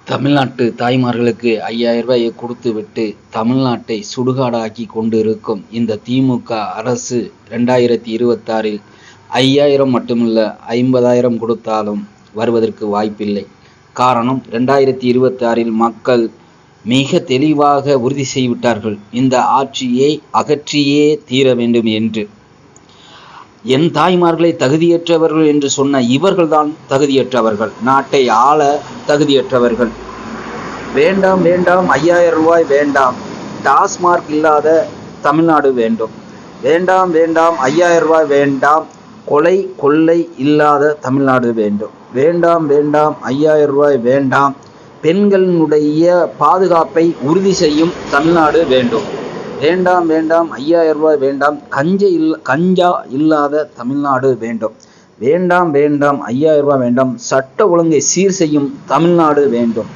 தமிழ்நாட்டு தாய்மார்களுக்கு 5000 ரூபாயை கொடுத்துவிட்டு தமிழ்நாட்டை சுடுகாடாக்கி கொண்டிருக்கும் இந்த திமுக அரசு 2026இல் 5000 மட்டுமல்ல 50,000 கொடுத்தாலும் வருவதற்கு வாய்ப்பில்லை. காரணம், 2026இல் மக்கள் மிக தெளிவாக உறுதி செய்துவிட்டார்கள், இந்த ஆட்சியை அகற்றியே தீர வேண்டும் என்று. என் தாய்மார்களை தகுதியற்றவர்கள் என்று சொன்ன இவர்கள்தான் தகுதியற்றவர்கள், நாட்டை ஆள தகுதியற்றவர்கள். வேண்டாம் வேண்டாம் 5000 ரூபாய் வேண்டாம், டாஸ்மார்க் இல்லாத தமிழ்நாடு வேண்டும். வேண்டாம் வேண்டாம் 5000 ரூபாய் வேண்டாம், கொலை கொள்ளை இல்லாத தமிழ்நாடு வேண்டும். வேண்டாம் வேண்டாம் 5000 ரூபாய் வேண்டாம், பெண்களினுடைய பாதுகாப்பை உறுதி செய்யும் தமிழ்நாடு வேண்டும். வேண்டாம் வேண்டாம் 5000 ரூபாய் வேண்டாம், கஞ்சா இல்லாத தமிழ்நாடு வேண்டும். வேண்டாம் வேண்டாம் 5000 ரூபாய் வேண்டாம், சட்ட ஒழுங்கை சீர் செய்யும் தமிழ்நாடு வேண்டும்.